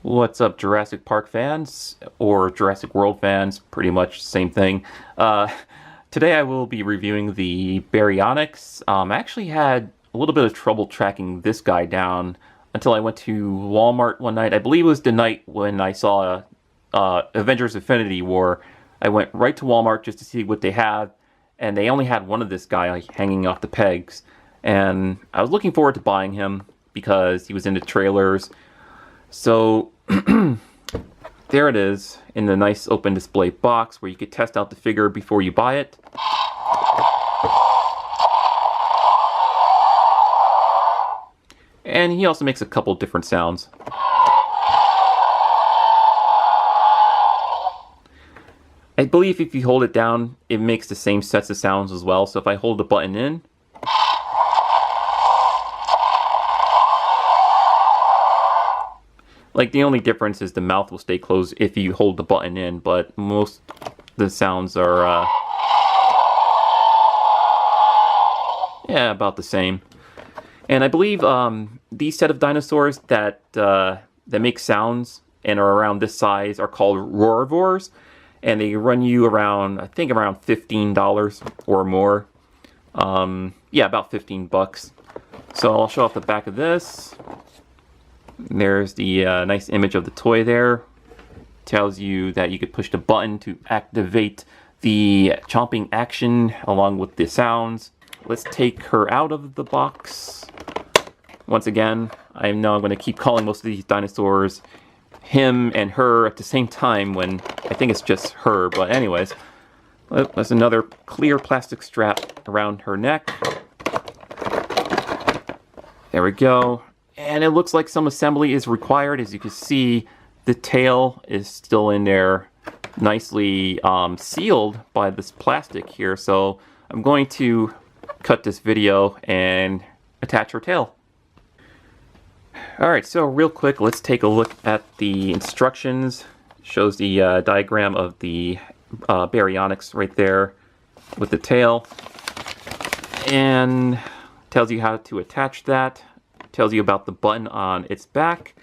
What's up, Jurassic Park fans, or Jurassic World fans, pretty much same thing. Uh, Today I will be reviewing the Baryonyx. I actually had a little bit of trouble tracking this guy down until I went to Walmart one night. I believe it was the night when I saw Avengers Infinity War. I went right to Walmart just to see what they had, and they only had one of this guy like, hanging off the pegs. And I was looking forward to buying him because he was in the trailers. So there it is in the nice open display box where you could test out the figure before you buy it. And he also makes a couple different sounds. I believe if you hold it down, it makes the same sets of sounds as well. So if I hold the button in, like, the only difference is the mouth will stay closed if you hold the button in, but most of the sounds are, yeah, about the same. And I believe these set of dinosaurs that make sounds and are around this size are called roarivores, and they run you around, I think, around $15 or more. Yeah, about 15 bucks. So I'll show off the back of this. There's the nice image of the toy there. Tells you that you could push the button to activate the chomping action along with the sounds. Let's take her out of the box. Once again, I know I'm going to keep calling most of these dinosaurs him and her at the same time when I think it's just her. But anyways, there's another clear plastic strap around her neck. There we go. And it looks like some assembly is required. As you can see, the tail is still in there, nicely sealed by this plastic here. So I'm going to cut this video and attach her tail. Alright, so real quick, let's take a look at the instructions. Shows the diagram of the Baryonyx right there with the tail. And tells you how to attach that. Tells you about the button on its back,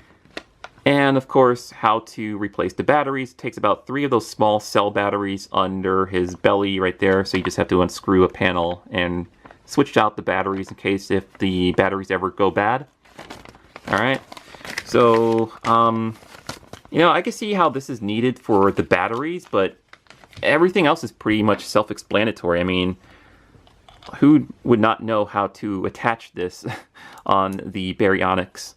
and of course how to replace the batteries. It takes about 3 of those small cell batteries under his belly right there, so you just have to unscrew a panel and switch out the batteries in case if the batteries ever go bad. Alright, so you know, I can see how this is needed for the batteries, but everything else is pretty much self-explanatory. I mean, who would not know how to attach this on the Baryonyx?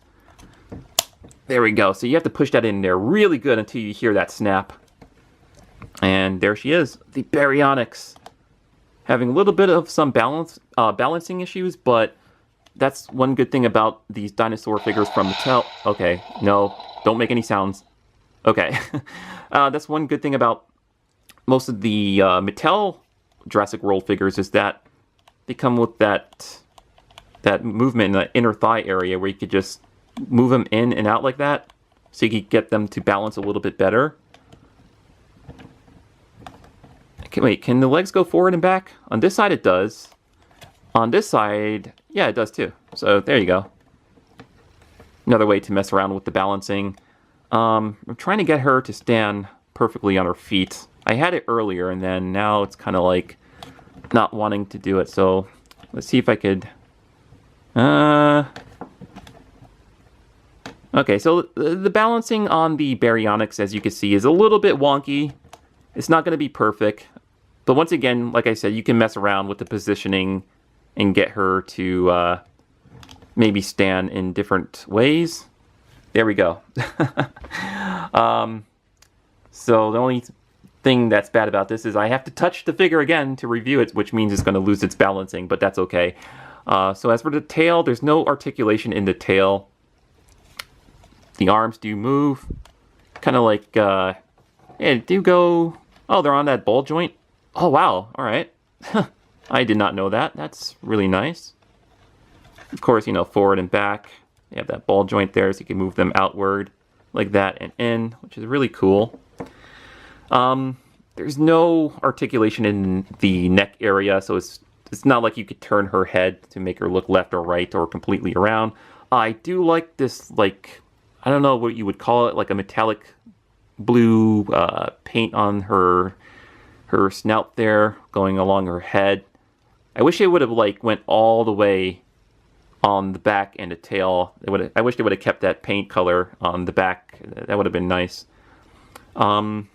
There we go. So you have to push that in there really good until you hear that snap. And there she is, the Baryonyx. Having a little bit of some balancing issues, but that's one good thing about these dinosaur figures from Mattel. Okay, no, don't make any sounds. Okay. That's one good thing about most of the Mattel Jurassic World figures is that they come with that movement in the inner thigh area where you could just move them in and out like that, so you could get them to balance a little bit better. Okay, wait, can the legs go forward and back? On this side it does. On this side, yeah, it does too. So there you go. Another way to mess around with the balancing. I'm trying to get her to stand perfectly on her feet. I had it earlier, and then now it's kind of like not wanting to do it. So let's see if I could okay, so the balancing on the Baryonyx, as you can see, is a little bit wonky. It's not going to be perfect, but once again, like I said, you can mess around with the positioning and get her to maybe stand in different ways. There we go. So the only thing that's bad about this is I have to touch the figure again to review it, which means it's going to lose its balancing, but that's okay. So as for the tail, there's no articulation in the tail. The arms do move, kind of like, yeah, do go, oh, they're on that ball joint. Oh, wow, all right. I did not know that. That's really nice. Of course, you know, forward and back. You have that ball joint there, so you can move them outward like that and in, which is really cool. There's no articulation in the neck area, so it's not like you could turn her head to make her look left or right or completely around. I do like this, like, I don't know what you would call it, like a metallic blue paint on her snout there, going along her head. I wish it would have like went all the way on the back and the tail. I wish they would have kept that paint color on the back. That would have been nice. I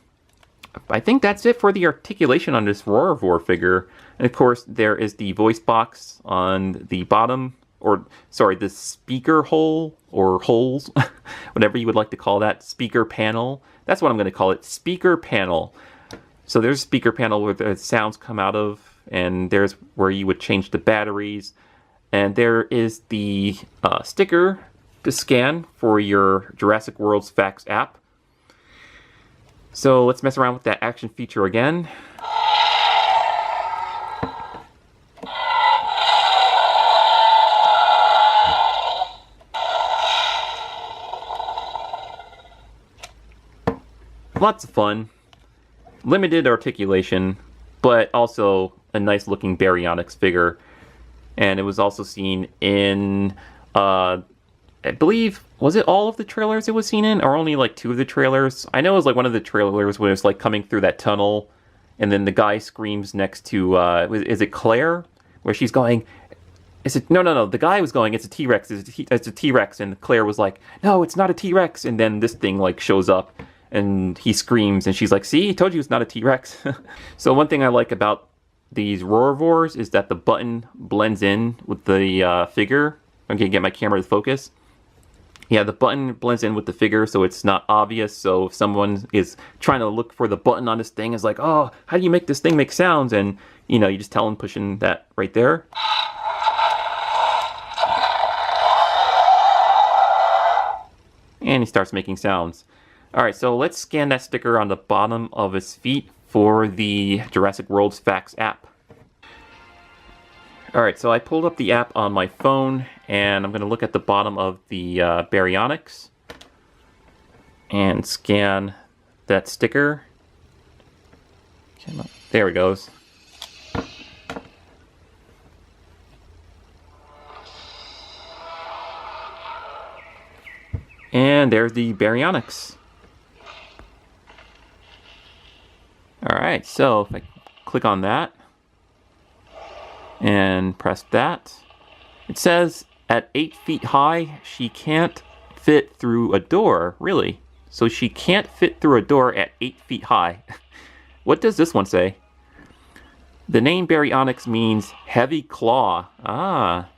think that's it for the articulation on this Roarvor figure. And of course, there is the voice box on the bottom, or sorry, the speaker hole, or holes, whatever you would like to call that, speaker panel. That's what I'm going to call it, speaker panel. So there's a speaker panel where the sounds come out of, and there's where you would change the batteries. And there is the sticker to scan for your Jurassic World's Facts app. So let's mess around with that action feature again. Lots of fun. Limited articulation, but also a nice looking Baryonyx figure. And it was also seen in, I believe, was it all of the trailers it was seen in? Or only like 2 of the trailers? I know it was like one of the trailers when it was like coming through that tunnel, and then the guy screams next to, is it Claire? Where she's going, is it, no, the guy was going, it's a T-Rex, it's a T-Rex, and Claire was like, no, it's not a T-Rex, and then this thing like shows up, and he screams, and she's like, see, I told you it's not a T-Rex. So one thing I like about these Roarvors is that the button blends in with the figure. I'm gonna get my camera to focus. Yeah, the button blends in with the figure, so it's not obvious. So if someone is trying to look for the button on this thing, is like, oh, how do you make this thing make sounds? And, you know, you just tell them pushing that right there. And he starts making sounds. All right, so let's scan that sticker on the bottom of his feet for the Jurassic World's Facts app. Alright, so I pulled up the app on my phone, and I'm going to look at the bottom of the Baryonyx and scan that sticker. There it goes. And there's the Baryonyx. Alright, so if I click on that and press that, it says at 8 feet high, she can't fit through a door. Really? So she can't fit through a door at 8 feet high. What does this one say? The name Baryonyx means heavy claw. Ah.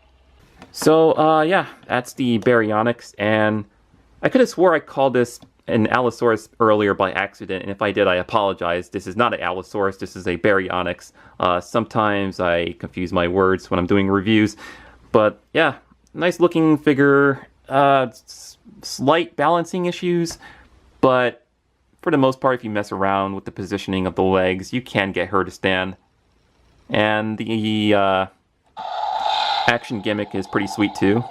So, yeah, that's the Baryonyx, and I could have swore I called this an Allosaurus earlier by accident, and if I did, I apologize. This is not an Allosaurus, this is a Baryonyx. Sometimes I confuse my words when I'm doing reviews, but yeah, nice looking figure. Slight balancing issues, but for the most part, if you mess around with the positioning of the legs, you can get her to stand. And the action gimmick is pretty sweet too.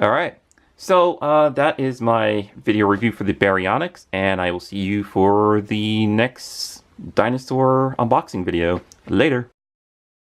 Alright, so that is my video review for the Baryonyx, and I will see you for the next dinosaur unboxing video. Later!